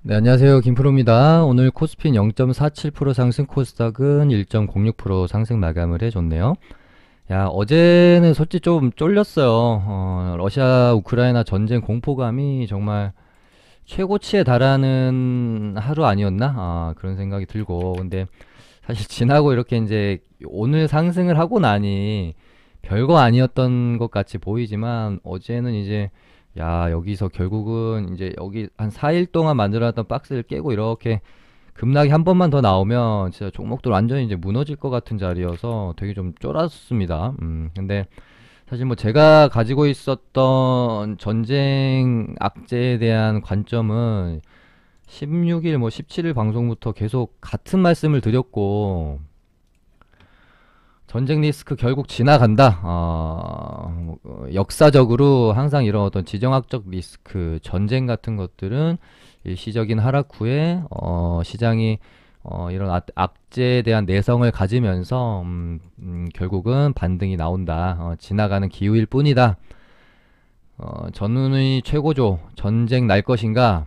네, 안녕하세요. 김프로입니다. 오늘 코스피 0.47% 상승, 코스닥은 1.06% 상승 마감을 해줬네요. 야, 어제는 솔직히 좀 쫄렸어요. 러시아 우크라이나 전쟁 공포감이 정말 최고치에 달하는 하루 아니었나? 그런 생각이 들고. 근데 사실 지나고 이렇게 이제 오늘 상승을 하고 나니 별거 아니었던 것 같이 보이지만 어제는 이제 야, 여기서 결국은 이제 여기 한 4일 동안 만들어놨던 박스를 깨고 이렇게 급락이 한 번만 더 나오면 진짜 종목들 완전히 이제 무너질 것 같은 자리여서 되게 좀 쫄았습니다. 근데 사실 뭐 제가 가지고 있었던 전쟁 악재에 대한 관점은 16일 뭐 17일 방송부터 계속 같은 말씀을 드렸고, 전쟁 리스크 결국 지나간다. 역사적으로 항상 이런 어떤 지정학적 리스크, 전쟁 같은 것들은 일시적인 하락 후에 시장이 이런 악재에 대한 내성을 가지면서 결국은 반등이 나온다. 지나가는 기후일 뿐이다. 전운의 최고조, 전쟁 날 것인가?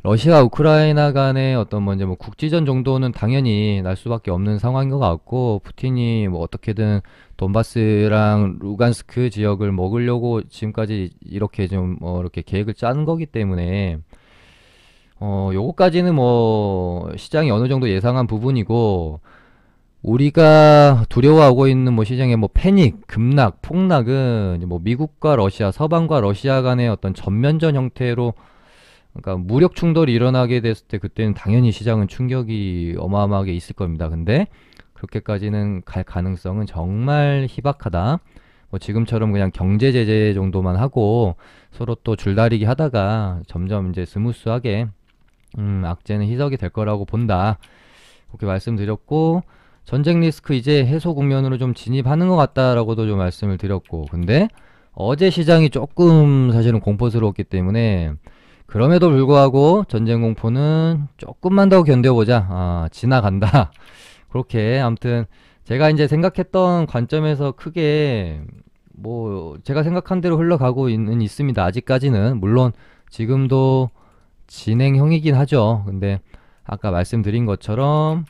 러시아 우크라이나 간의 어떤 뭐 이제 뭐 국지전 정도는 당연히 날 수밖에 없는 상황인 것 같고, 푸틴이 뭐 어떻게든 돈바스랑 루간스크 지역을 먹으려고 지금까지 이렇게 좀 이렇게 계획을 짜는 거기 때문에 요거까지는 뭐 시장이 어느 정도 예상한 부분이고, 우리가 두려워하고 있는 뭐 시장의 뭐 패닉, 급락, 폭락은 이제 뭐 미국과 러시아, 서방과 러시아 간의 어떤 전면전 형태로, 그러니까 무력 충돌이 일어나게 됐을 때 그때는 당연히 시장은 충격이 어마어마하게 있을 겁니다. 근데 그렇게까지는 갈 가능성은 정말 희박하다. 뭐 지금처럼 그냥 경제 제재 정도만 하고 서로 또 줄다리기 하다가 점점 이제 스무스하게 악재는 희석이 될 거라고 본다. 그렇게 말씀드렸고, 전쟁 리스크 이제 해소 국면으로 좀 진입하는 것 같다라고도 좀 말씀을 드렸고, 근데 어제 시장이 조금 사실은 공포스러웠기 때문에, 그럼에도 불구하고 전쟁 공포는 조금만 더 견뎌보자. 지나간다. 그렇게 아무튼 제가 이제 생각했던 관점에서 크게 뭐 제가 생각한 대로 흘러가고 있습니다. 아직까지는 물론 지금도 진행형이긴 하죠. 근데 아까 말씀드린 것처럼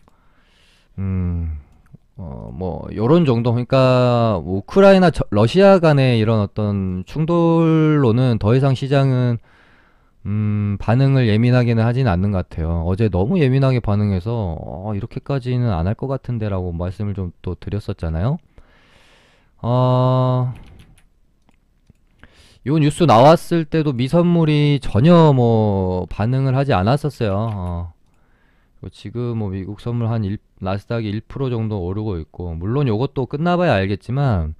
뭐 요런 정도, 그러니까 뭐 우크라이나 러시아 간의 이런 어떤 충돌로는 더 이상 시장은 반응을 예민하게는 하진 않는 것 같아요. 어제 너무 예민하게 반응해서 이렇게까지는 안 할 것 같은데라고 말씀을 좀 또 드렸었잖아요. 어, 요 뉴스 나왔을 때도 미선물이 전혀 뭐 반응을 하지 않았었어요. 그리고 지금 뭐 미국 선물 나스닥이 1% 정도 오르고 있고, 물론 요것도 끝나봐야 알겠지만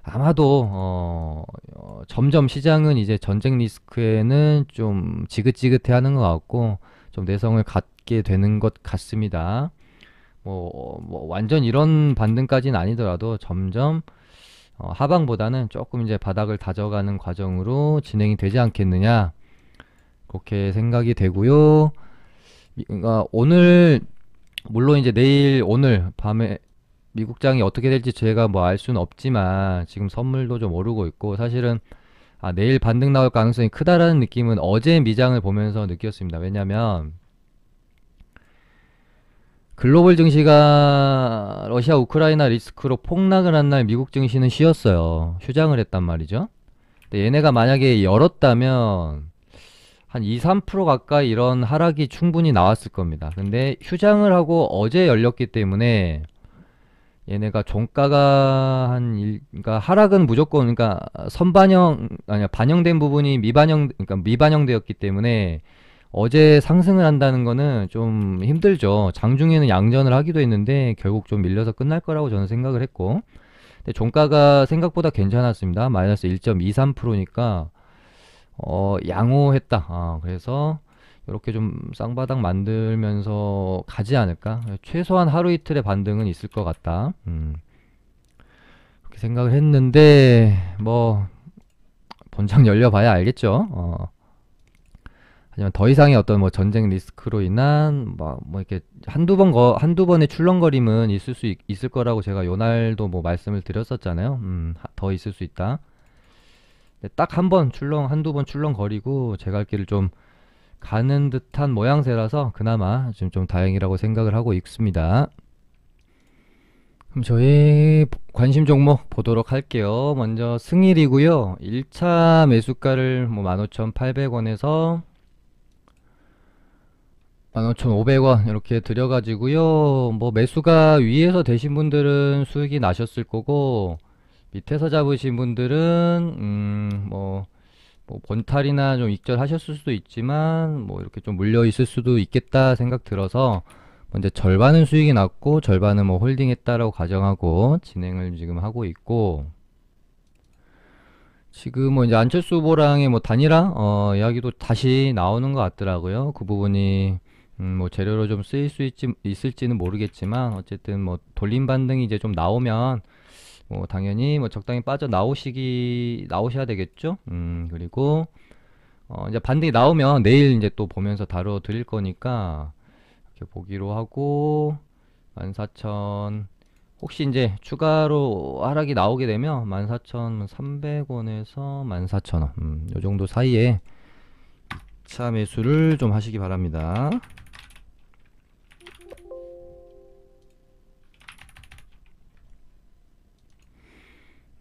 아마도 점점 시장은 이제 전쟁 리스크에는 좀 지긋지긋해하는 것 같고 좀 내성을 갖게 되는 것 같습니다. 뭐 완전 이런 반등까지는 아니더라도 점점 하방보다는 조금 이제 바닥을 다져가는 과정으로 진행이 되지 않겠느냐, 그렇게 생각이 되고요. 그러니까 오늘 물론 이제 내일 오늘 밤에 미국장이 어떻게 될지 제가 뭐 알 수는 없지만 지금 선물도 좀 오르고 있고, 사실은 내일 반등 나올 가능성이 크다라는 느낌은 어제 미장을 보면서 느꼈습니다. 왜냐면 글로벌 증시가 러시아 우크라이나 리스크로 폭락을 한 날 미국 증시는 쉬었어요. 휴장을 했단 말이죠. 근데 얘네가 만약에 열었다면 한 2, 3% 가까이 이런 하락이 충분히 나왔을 겁니다. 근데 휴장을 하고 어제 열렸기 때문에 얘네가 종가가 그러니까 하락은 무조건, 그러니까 선반영, 아니야, 반영된 부분이 그러니까 미반영되었기 때문에 어제 상승을 한다는 거는 좀 힘들죠. 장중에는 양전을 하기도 했는데 결국 좀 밀려서 끝날 거라고 저는 생각을 했고, 근데 종가가 생각보다 괜찮았습니다. 마이너스 1.23%니까 양호했다. 그래서 이렇게 좀 쌍바닥 만들면서 가지 않을까? 최소한 하루 이틀의 반등은 있을 것 같다. 그렇게 생각을 했는데 뭐 본장 열려봐야 알겠죠. 하지만 더 이상의 어떤 뭐 전쟁 리스크로 인한 뭐 이렇게 한두 번의 출렁거림은 있을 거라고 제가 요날도 뭐 말씀을 드렸었잖아요. 더 있을 수 있다. 딱 한두 번 출렁거리고 제 갈 길을 좀 가는 듯한 모양새라서 그나마 좀 다행이라고 생각을 하고 있습니다. 그럼 저희 관심 종목 보도록 할게요. 먼저 승일이고요. 1차 매수가를 뭐 15,800원에서 15,500원 이렇게 들여가지고요. 뭐 매수가 위에서 되신 분들은 수익이 나셨을 거고, 밑에서 잡으신 분들은 뭐 본탈이나 좀 익절하셨을 수도 있지만 뭐 이렇게 좀 물려 있을 수도 있겠다 생각 들어서 먼저 절반은 수익이 났고 절반은 뭐 홀딩했다라고 가정하고 진행을 지금 하고 있고, 지금 뭐 이제 안철수 후보랑의 뭐 단일화 이야기도 다시 나오는 것 같더라고요. 그 부분이 뭐 재료로 좀 쓰일 수 있을지는 모르겠지만 어쨌든 뭐 돌림 반등이 이제 좀 나오면 뭐 당연히 뭐 적당히 빠져 나오셔야 되겠죠. 그리고 이제 반등이 나오면 내일 이제 또 보면서 다뤄 드릴 거니까 이렇게 보기로 하고, 14,000 혹시 이제 추가로 하락이 나오게 되면 14,300원에서 14,000원 요 정도 사이에 차 매수를 좀 하시기 바랍니다.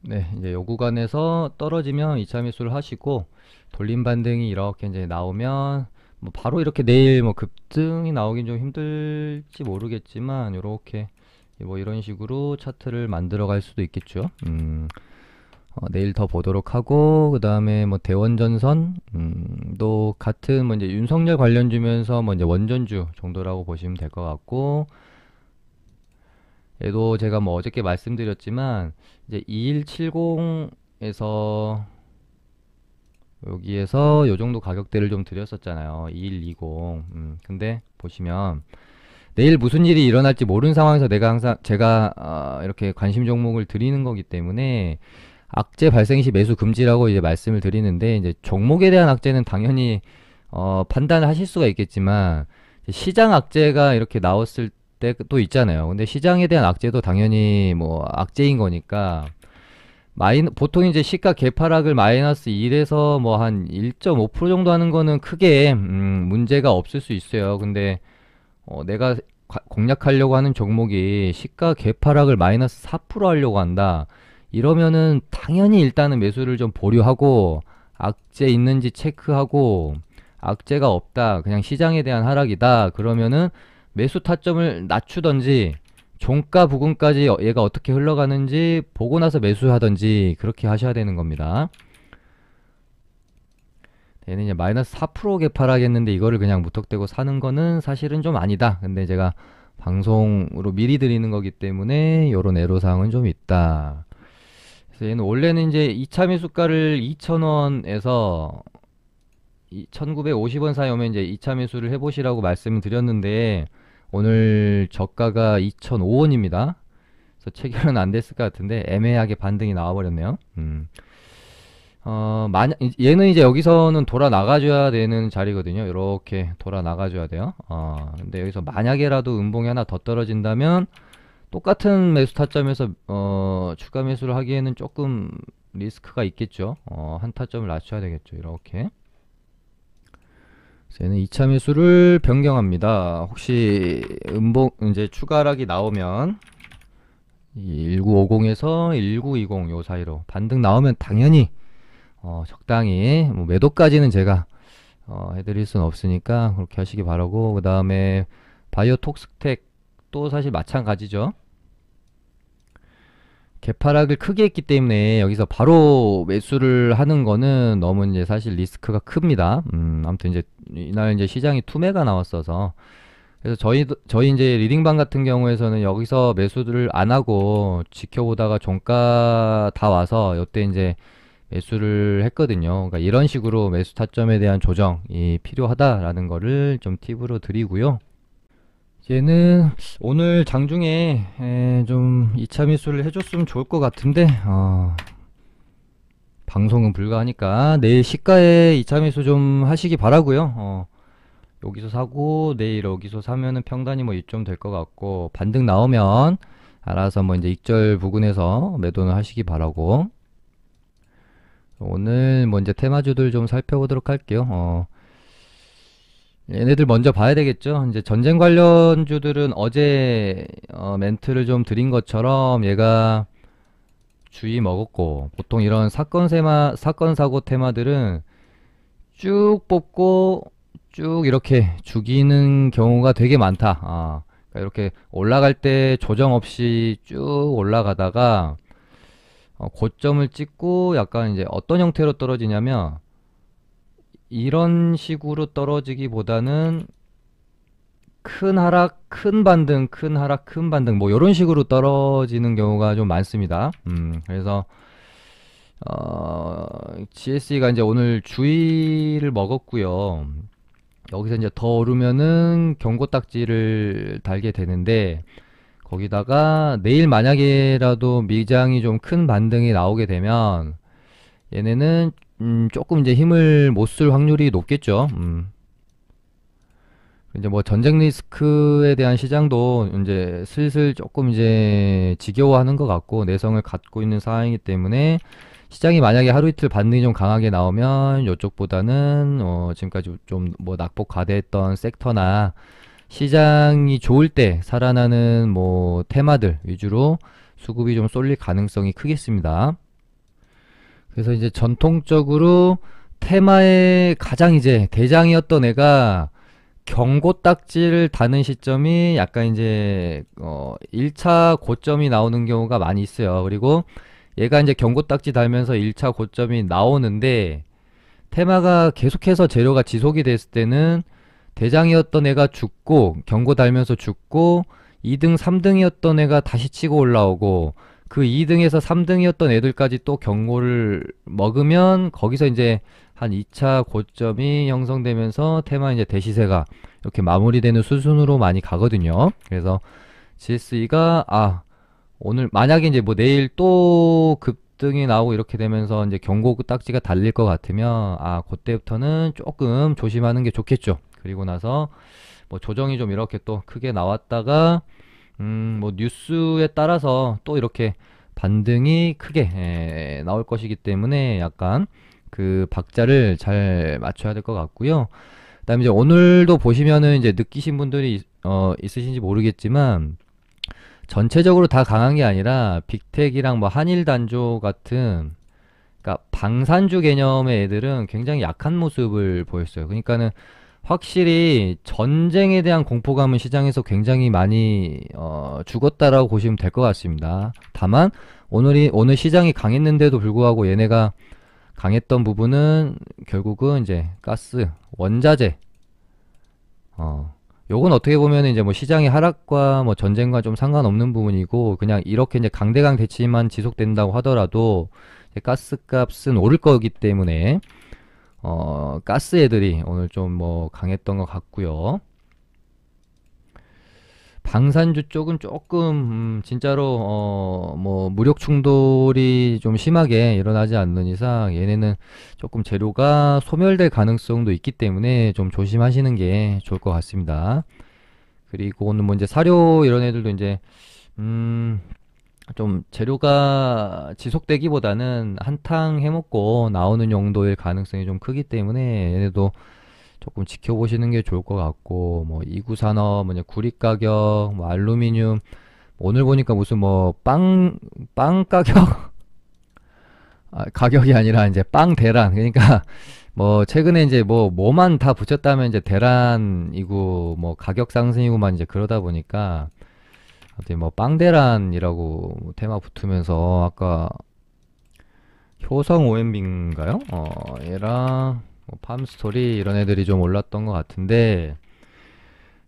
네, 이제 요 구간에서 떨어지면 2차 매수를 하시고, 돌림 반등이 이렇게 이제 나오면 뭐 바로 이렇게 내일 뭐 급등이 나오긴 좀 힘들지 모르겠지만 요렇게 뭐 이런 식으로 차트를 만들어 갈 수도 있겠죠. 내일 더 보도록 하고, 그 다음에 뭐 대원전선 도 같은 뭐 이제 윤석열 관련 주면서 뭐 이제 원전주 정도라고 보시면 될 것 같고, 얘도 제가 뭐 어저께 말씀드렸지만 이제 2170에서 여기에서 요 정도 가격대를 좀 드렸었잖아요. 2120. 근데 보시면 내일 무슨 일이 일어날지 모르는 상황에서 제가 이렇게 관심 종목을 드리는 거기 때문에 악재 발생 시 매수 금지라고 이제 말씀을 드리는데, 이제 종목에 대한 악재는 당연히 판단을 하실 수가 있겠지만 시장 악재가 이렇게 나왔을 때도 있잖아요. 근데 시장에 대한 악재도 당연히 뭐 악재인 거니까 보통 이제 시가 개파락을 마이너스 1에서 뭐 한 1.5% 정도 하는 거는 크게 문제가 없을 수 있어요. 근데 내가 공략하려고 하는 종목이 시가 개파락을 마이너스 4% 하려고 한다. 이러면은 당연히 일단은 매수를 좀 보류하고 악재 있는지 체크하고, 악재가 없다, 그냥 시장에 대한 하락이다, 그러면은 매수 타점을 낮추던지 종가 부근까지 얘가 어떻게 흘러가는지 보고 나서 매수하던지 그렇게 하셔야 되는 겁니다. 얘는 이제 마이너스 4% 개파락했는데 이거를 그냥 무턱대고 사는 거는 사실은 좀 아니다. 근데 제가 방송으로 미리 드리는 거기 때문에 요런 애로사항은 좀 있다. 그래서 얘는 원래는 이제 2차 매수가를 2,000원에서 1,950원 사이 오면 이제 2차 매수를 해보시라고 말씀을 드렸는데, 오늘 저가가 2,005원입니다. 그래서 체결은 안 됐을 것 같은데 애매하게 반등이 나와버렸네요. 만약 얘는 이제 여기서는 돌아 나가줘야 되는 자리거든요. 이렇게 돌아 나가줘야 돼요. 근데 여기서 만약에라도 음봉이 하나 더 떨어진다면 똑같은 매수 타점에서 추가 매수를 하기에는 조금 리스크가 있겠죠. 한 타점을 낮춰야 되겠죠. 이렇게. 얘는 2차 매수를 변경합니다. 혹시 음봉 이제 추가 하락이 나오면 1950에서 1920 요 사이로 반등 나오면 당연히 적당히 뭐 매도까지는 제가 해드릴 수는 없으니까 그렇게 하시기 바라고, 그 다음에 바이오톡스텍 또 사실 마찬가지죠. 개파락을 크게 했기 때문에 여기서 바로 매수를 하는 거는 너무 이제 사실 리스크가 큽니다. 아무튼 이제 이날 이제 시장이 투매가 나왔어서, 그래서 저희 이제 리딩방 같은 경우에서는 여기서 매수를 안 하고 지켜보다가 종가 다 와서 이때 이제 매수를 했거든요. 그러니까 이런 식으로 매수 타점에 대한 조정이 필요하다라는 거를 좀 팁으로 드리고요. 얘는 오늘 장중에 좀 2차 매수를 해줬으면 좋을 것 같은데 방송은 불가하니까 내일 시가에 2차 매수 좀 하시기 바라고요. 여기서 사고 내일 여기서 사면은 평단이 뭐 이점 될 것 같고, 반등 나오면 알아서 뭐 이제 익절 부근에서 매도는 하시기 바라고, 오늘 뭐 이제 테마주들 좀 살펴보도록 할게요. 얘네들 먼저 봐야 되겠죠. 이제 전쟁 관련주들은 어제 멘트를 좀 드린 것처럼 얘가 주의 먹었고, 보통 이런 사건 사고 테마들은 쭉 뽑고 쭉 이렇게 죽이는 경우가 되게 많다. 그러니까 이렇게 올라갈 때 조정 없이 쭉 올라가다가 고점을 찍고 약간 이제 어떤 형태로 떨어지냐면 이런 식으로 떨어지기보다는 큰 하락, 큰 반등, 큰 하락, 큰 반등 뭐 이런 식으로 떨어지는 경우가 좀 많습니다. 그래서 GSE가 이제 오늘 주의를 먹었고요. 여기서 이제 더 오르면은 경고 딱지를 달게 되는데 거기다가 내일 만약에라도 미장이 좀 큰 반등이 나오게 되면 얘네는 조금 이제 힘을 못 쓸 확률이 높겠죠. 이제 뭐 전쟁 리스크에 대한 시장도 이제 슬슬 조금 이제 지겨워하는 것 같고 내성을 갖고 있는 상황이기 때문에 시장이 만약에 하루 이틀 반등이 좀 강하게 나오면 이쪽보다는 지금까지 좀 뭐 낙폭 과대했던 섹터나 시장이 좋을 때 살아나는 뭐 테마들 위주로 수급이 좀 쏠릴 가능성이 크겠습니다. 그래서 이제 전통적으로 테마의 가장 이제 대장이었던 애가 경고 딱지를 다는 시점이 약간 이제 1차 고점이 나오는 경우가 많이 있어요. 그리고 얘가 이제 경고 딱지 달면서 1차 고점이 나오는데 테마가 계속해서 재료가 지속이 됐을 때는 대장이었던 애가 죽고 경고 달면서 죽고 2등, 3등이었던 애가 다시 치고 올라오고 그 2등에서 3등이었던 애들까지 또 경고를 먹으면 거기서 이제 한 2차 고점이 형성되면서 테마 이제 대시세가 이렇게 마무리되는 수순으로 많이 가거든요. 그래서 GSE가 오늘 만약에 이제 뭐 내일 또 급등이 나오고 이렇게 되면서 이제 경고 딱지가 달릴 것 같으면 그때부터는 조금 조심하는 게 좋겠죠. 그리고 나서 뭐 조정이 좀 이렇게 또 크게 나왔다가 뭐 뉴스에 따라서 또 이렇게 반등이 크게 나올 것이기 때문에 약간 그 박자를 잘 맞춰야 될 것 같고요. 그다음에 이제 오늘도 보시면은 이제 느끼신 분들이 있으신지 모르겠지만 전체적으로 다 강한 게 아니라 빅텍이랑 뭐 한일단조 같은 그러니까 방산주 개념의 애들은 굉장히 약한 모습을 보였어요. 그러니까는 확실히 전쟁에 대한 공포감은 시장에서 굉장히 많이 죽었다라고 보시면 될 것 같습니다. 다만 오늘 시장이 강했는데도 불구하고 얘네가 강했던 부분은 결국은 이제 가스, 원자재 요건 어떻게 보면 이제 뭐 시장의 하락과 뭐 전쟁과 좀 상관없는 부분이고 그냥 이렇게 이제 강대강 대치만 지속된다고 하더라도 가스 값은 오를 거기 때문에 가스 애들이 오늘 좀 뭐 강했던 것 같고요. 방산주 쪽은 조금 진짜로 뭐 무력 충돌이 좀 심하게 일어나지 않는 이상 얘네는 조금 재료가 소멸될 가능성도 있기 때문에 좀 조심하시는 게 좋을 것 같습니다. 그리고 오늘 뭐 이제 사료 이런 애들도 이제 좀 재료가 지속되기보다는 한탕 해먹고 나오는 용도일 가능성이 좀 크기 때문에 얘네도 조금 지켜보시는 게 좋을 것 같고 뭐 이구산업, 뭐 구리 가격, 뭐 알루미늄 오늘 보니까 무슨 뭐 빵 가격 가격이 아니라 이제 빵 대란 그러니까 뭐 최근에 이제 뭐만 다 붙였다면 이제 대란이고 뭐 가격 상승이고만 이제 그러다 보니까 어떻게 뭐 빵대란이라고 테마 붙으면서 아까 효성 OMB인가요? 얘랑 뭐 팜스토리 이런 애들이 좀 올랐던 것 같은데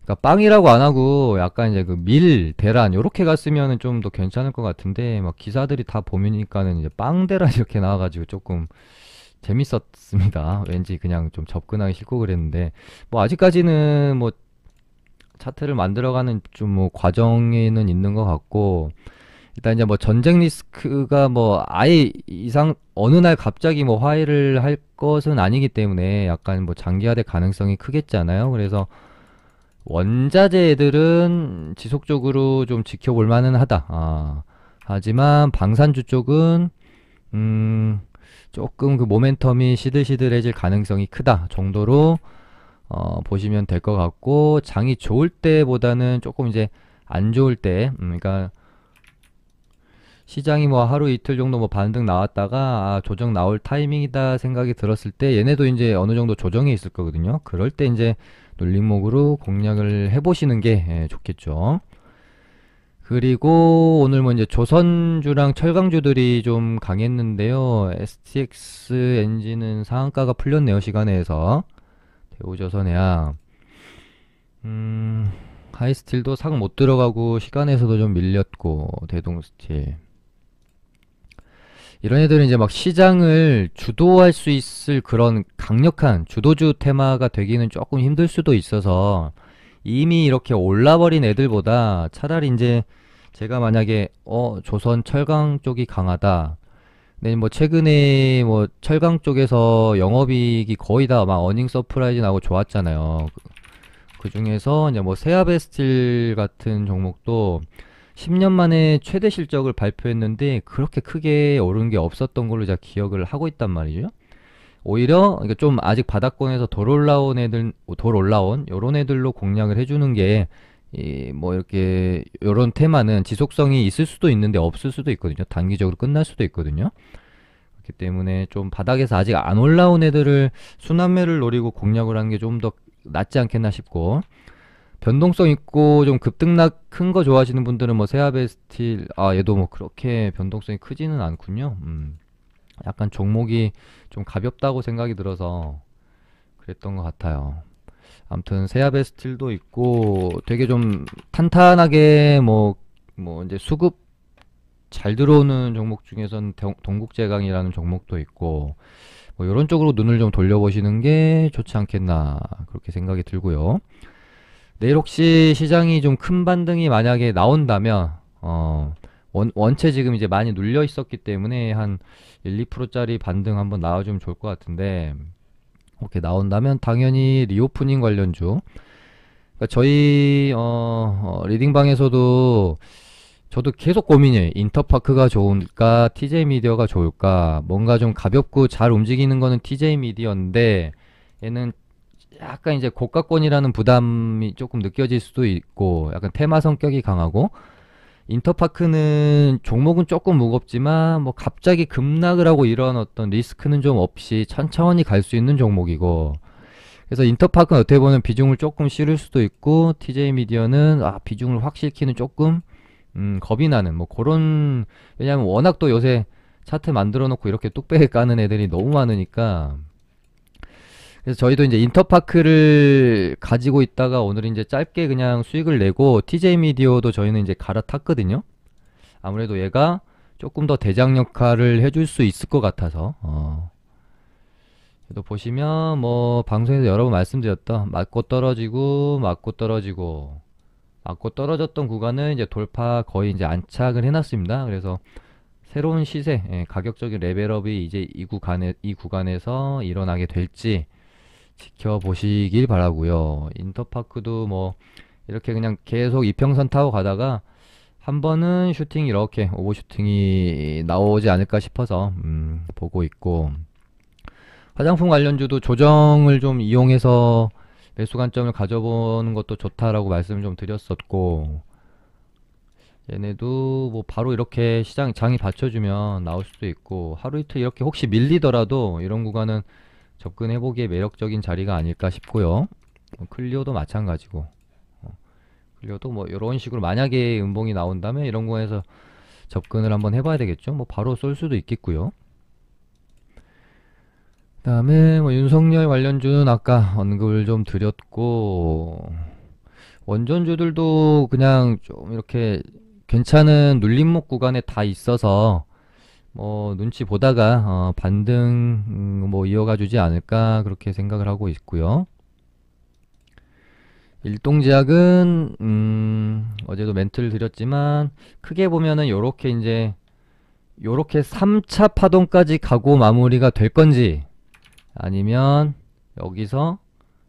그러니까 빵이라고 안 하고 약간 이제 그 밀, 대란 요렇게 갔으면은 좀 더 괜찮을 것 같은데 막 기사들이 다 보니까는 이제 빵대란 이렇게 나와가지고 조금 재밌었습니다. 왠지 그냥 좀 접근하기 싫고 그랬는데 뭐 아직까지는 뭐 차트를 만들어가는 좀 뭐 과정에는 있는 것 같고 일단 이제 뭐 전쟁 리스크가 뭐 아예 이상 어느 날 갑자기 뭐 화해를 할 것은 아니기 때문에 약간 뭐 장기화될 가능성이 크겠잖아요. 그래서 원자재 애들은 지속적으로 좀 지켜볼 만은 하다. 하지만 방산주 쪽은 조금 그 모멘텀이 시들시들해질 가능성이 크다 정도로 보시면 될 것 같고, 장이 좋을 때보다는 조금 이제 안 좋을 때, 그러니까 시장이 뭐 하루 이틀 정도 뭐 반등 나왔다가 조정 나올 타이밍이다 생각이 들었을 때 얘네도 이제 어느 정도 조정이 있을 거거든요. 그럴 때 이제 눌림목으로 공략을 해보시는 게 좋겠죠. 그리고 오늘 뭐 이제 조선주랑 철강주들이 좀 강했는데요. STX 엔진은 상한가가 풀렸네요. 시간에서 대우조선해야 하이스틸도 상 못 들어가고 시간에서도 좀 밀렸고 대동스틸 이런 애들은 이제 막 시장을 주도할 수 있을 그런 강력한 주도주 테마가 되기는 조금 힘들 수도 있어서 이미 이렇게 올라버린 애들보다 차라리 이제 제가 만약에 조선 철강 쪽이 강하다. 근데 뭐 최근에 뭐 철강 쪽에서 영업이익이 거의 다 막 어닝 서프라이즈 나고 좋았잖아요. 그 중에서 이제 뭐 세아베스틸 같은 종목도 10년 만에 최대 실적을 발표했는데 그렇게 크게 오른 게 없었던 걸로 제가 기억을 하고 있단 말이죠. 오히려 그러니까 좀 아직 바닥권에서 돌 올라온 요런 애들로 공략을 해주는 게 이 뭐 이렇게 요런 테마는 지속성이 있을 수도 있는데 없을 수도 있거든요. 단기적으로 끝날 수도 있거든요. 그렇기 때문에 좀 바닥에서 아직 안 올라온 애들을 순환매를 노리고 공략을 하는 게 좀 더 낫지 않겠나 싶고, 변동성 있고 좀 급등락 큰 거 좋아하시는 분들은 뭐 세아베스틸 얘도 뭐 그렇게 변동성이 크지는 않군요. 약간 종목이 좀 가볍다고 생각이 들어서 그랬던 것 같아요. 아무튼 세아베스틸도 있고 되게 좀 탄탄하게 뭐 이제 수급 잘 들어오는 종목 중에서는 동국제강이라는 종목도 있고 뭐 이런 쪽으로 눈을 좀 돌려보시는 게 좋지 않겠나 그렇게 생각이 들고요. 내일 혹시 시장이 좀 큰 반등이 만약에 나온다면 원체 지금 이제 많이 눌려 있었기 때문에 한 1, 2%짜리 반등 한번 나와주면 좋을 것 같은데 그렇게 나온다면 당연히 리오프닝 관련주, 그러니까 저희 리딩방에서도 저도 계속 고민이에요. 인터파크가 좋을까 TJ 미디어가 좋을까. 뭔가 좀 가볍고 잘 움직이는 거는 TJ 미디어인데 얘는 약간 이제 고가권이라는 부담이 조금 느껴질 수도 있고 약간 테마 성격이 강하고, 인터파크는 종목은 조금 무겁지만 뭐 갑자기 급락을 하고 이런 어떤 리스크는 좀 없이 천천히 갈 수 있는 종목이고, 그래서 인터파크는 어떻게 보면 비중을 조금 실을 수도 있고 TJ 미디어는 비중을 확 실기는 조금 겁이 나는 뭐 그런, 왜냐면 워낙 또 요새 차트 만들어 놓고 이렇게 뚝배기 까는 애들이 너무 많으니까. 그래서 저희도 이제 인터파크를 가지고 있다가 오늘 이제 짧게 그냥 수익을 내고 TJ 미디어도 저희는 이제 갈아탔거든요. 아무래도 얘가 조금 더 대장 역할을 해줄 수 있을 것 같아서 또 보시면 뭐 방송에서 여러 번 말씀드렸던 맞고 떨어지고 맞고 떨어지고 맞고 떨어졌던 구간은 이제 돌파 거의 이제 안착을 해놨습니다. 그래서 새로운 시세, 가격적인 레벨업이 이제 이 구간에서 일어나게 될지 지켜보시길 바라고요. 인터파크도 뭐 이렇게 그냥 계속 이평선 타고 가다가 한 번은 슈팅 이렇게 오버슈팅이 나오지 않을까 싶어서 보고 있고, 화장품 관련주도 조정을 좀 이용해서 매수 관점을 가져보는 것도 좋다라고 말씀을 좀 드렸었고, 얘네도 뭐 바로 이렇게 시장 장이 받쳐주면 나올 수도 있고, 하루 이틀 이렇게 혹시 밀리더라도 이런 구간은 접근해보기에 매력적인 자리가 아닐까 싶고요. 클리오도 마찬가지고, 클리오도 뭐 이런 식으로 만약에 음봉이 나온다면 이런 구간에서 접근을 한번 해봐야 되겠죠. 뭐 바로 쏠 수도 있겠고요. 그다음에 뭐 윤석열 관련주는 아까 언급을 좀 드렸고, 원전주들도 그냥 좀 이렇게 괜찮은 눌림목 구간에 다 있어서 뭐 눈치 보다가 반등 뭐 이어가 주지 않을까 그렇게 생각을 하고 있고요. 일동제약은 어제도 멘트를 드렸지만 크게 보면은 요렇게 이제 요렇게 3차 파동까지 가고 마무리가 될 건지 아니면 여기서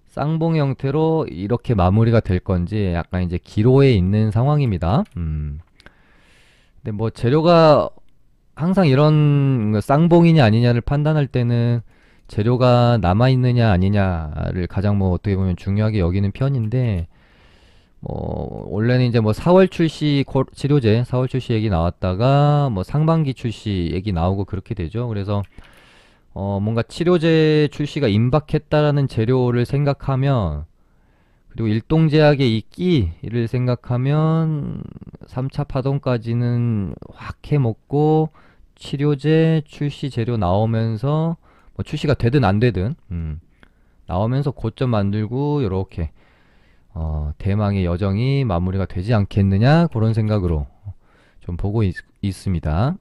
쌍봉 형태로 이렇게 마무리가 될 건지 약간 이제 기로에 있는 상황입니다. 근데 뭐 재료가 항상 이런 쌍봉이냐 아니냐를 판단할 때는 재료가 남아있느냐 아니냐를 가장 뭐 어떻게 보면 중요하게 여기는 편인데, 뭐 원래는 이제 뭐 4월 출시 치료제 4월 출시 얘기 나왔다가 뭐 상반기 출시 얘기 나오고 그렇게 되죠. 그래서 뭔가 치료제 출시가 임박했다라는 재료를 생각하면, 그리고 일동제약의 이 끼를 생각하면 3차 파동까지는 확 해먹고 치료제 출시 재료 나오면서 뭐 출시가 되든 안 되든 나오면서 고점 만들고 요렇게 대망의 여정이 마무리가 되지 않겠느냐, 그런 생각으로 좀 보고 있습니다.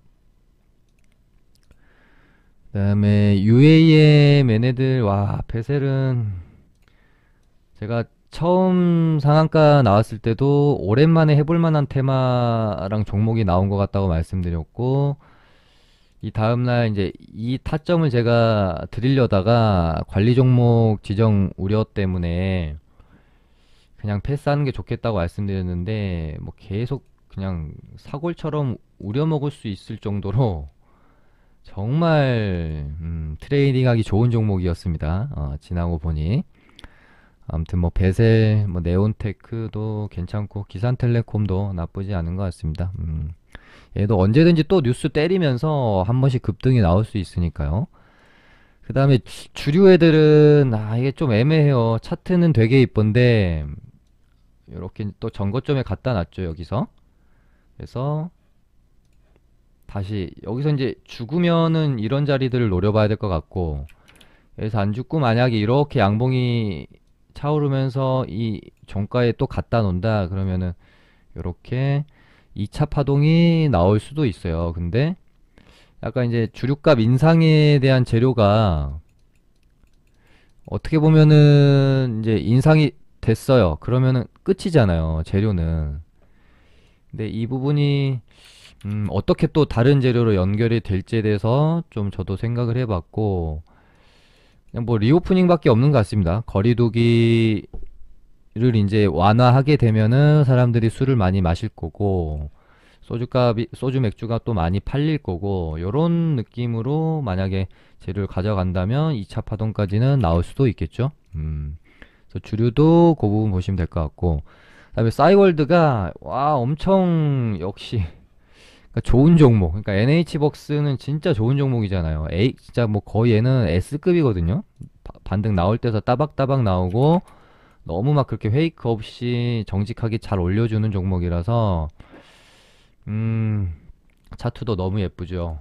그 다음에 UAM 얘네들, 와 베셀은 제가 처음 상한가 나왔을 때도 오랜만에 해볼 만한 테마랑 종목이 나온 것 같다고 말씀드렸고, 이 다음날 이제 이 타점을 제가 드리려다가 관리 종목 지정 우려 때문에 그냥 패스하는 게 좋겠다고 말씀드렸는데, 뭐 계속 그냥 사골처럼 우려먹을 수 있을 정도로 정말 트레이딩하기 좋은 종목이었습니다. 지나고 보니. 아무튼 뭐 베셀, 뭐 네온테크도 괜찮고 기산텔레콤도 나쁘지 않은 것 같습니다. 얘도 언제든지 또 뉴스 때리면서 한 번씩 급등이 나올 수 있으니까요. 그 다음에 주류 애들은 이게 좀 애매해요. 차트는 되게 이쁜데 이렇게 또 전고점에 갖다 놨죠, 여기서. 그래서 다시 여기서 이제 죽으면은 이런 자리들을 노려봐야 될 것 같고, 여기서 안 죽고 만약에 이렇게 양봉이 차오르면서 이 종가에 또 갖다 놓는다 그러면은 이렇게 2차 파동이 나올 수도 있어요. 근데 약간 이제 주류값 인상에 대한 재료가 어떻게 보면은 이제 인상이 됐어요. 그러면은 끝이잖아요, 재료는. 근데 이 부분이 어떻게 또 다른 재료로 연결이 될지에 대해서 좀 저도 생각을 해봤고, 그냥 뭐 리오프닝밖에 없는 것 같습니다. 거리두기를 이제 완화하게 되면은 사람들이 술을 많이 마실 거고, 소주 맥주가 또 많이 팔릴 거고, 요런 느낌으로 만약에 재료를 가져간다면 2차 파동까지는 나올 수도 있겠죠. 그래서 주류도 그 부분 보시면 될 것 같고, 그다음에 싸이월드가 와 엄청 역시 그러니까 좋은 종목. 그러니까 NH벅스는 진짜 좋은 종목이잖아요. 진짜 뭐 거의 얘는 S급이거든요. 반등 나올 때서 따박따박 나오고 너무 막 그렇게 페이크 없이 정직하게 잘 올려주는 종목이라서 차트도 너무 예쁘죠.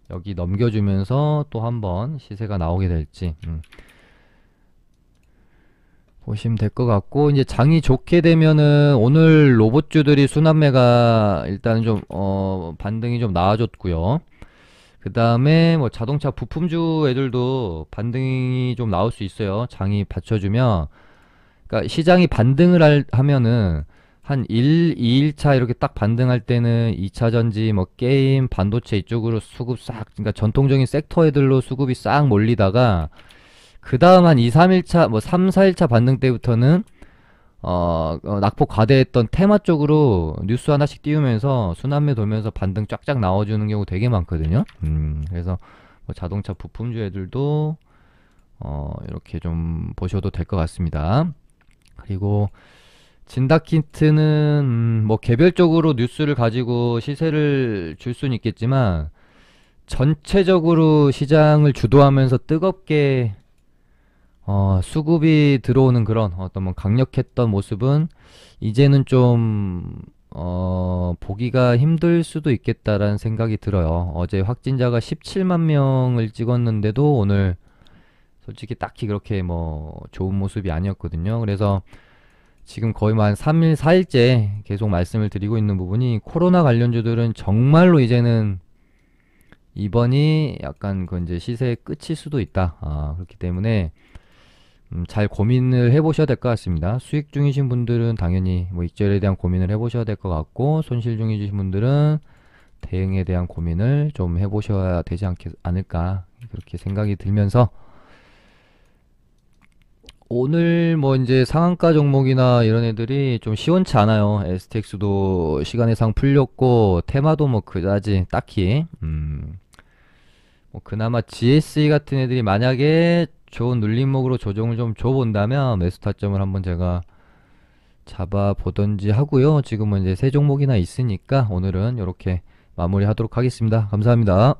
여기 넘겨주면서 또 한번 시세가 나오게 될지 보시면 될 것 같고, 이제 장이 좋게 되면은 오늘 로봇주들이 순환매가 일단 좀 반등이 좀 나아졌고요. 그 다음에 뭐 자동차 부품주 애들도 반등이 좀 나올 수 있어요. 장이 받쳐주면. 그러니까 시장이 반등을 하면은 한 2일차 이렇게 딱 반등할 때는 2차 전지, 뭐 게임, 반도체 이쪽으로 수급 싹, 그러니까 전통적인 섹터 애들로 수급이 싹 몰리다가, 그 다음 한 2, 3일차, 뭐 3, 4일차 반등 때부터는 낙폭 과대했던 테마 쪽으로 뉴스 하나씩 띄우면서 순환매 돌면서 반등 쫙쫙 나와주는 경우 되게 많거든요. 그래서 뭐 자동차 부품주 애들도 이렇게 좀 보셔도 될 것 같습니다. 그리고 진다키트는 뭐 개별적으로 뉴스를 가지고 시세를 줄 수는 있겠지만 전체적으로 시장을 주도하면서 뜨겁게 수급이 들어오는 그런 어떤 뭐 강력했던 모습은 이제는 좀 보기가 힘들 수도 있겠다라는 생각이 들어요. 어제 확진자가 17만 명을 찍었는데도 오늘 솔직히 딱히 그렇게 뭐 좋은 모습이 아니었거든요. 그래서 지금 거의 뭐 한 3일, 4일째 계속 말씀을 드리고 있는 부분이, 코로나 관련주들은 정말로 이제는 이번이 약간 그 이제 시세의 끝일 수도 있다. 그렇기 때문에 잘 고민을 해보셔야 될 것 같습니다. 수익 중이신 분들은 당연히 뭐 익절에 대한 고민을 해보셔야 될 것 같고, 손실 중이신 분들은 대응에 대한 고민을 좀 해보셔야 되지 않을까, 그렇게 생각이 들면서, 오늘 뭐 이제 상한가 종목이나 이런 애들이 좀 시원치 않아요. STX도 시간의 상 풀렸고 테마도 뭐 그다지 딱히 뭐 그나마 GSE 같은 애들이 만약에 좋은 눌림목으로 조정을 좀 줘본다면 매수 타점을 한번 제가 잡아보던지 하고요. 지금은 이제 세 종목이나 있으니까 오늘은 이렇게 마무리하도록 하겠습니다. 감사합니다.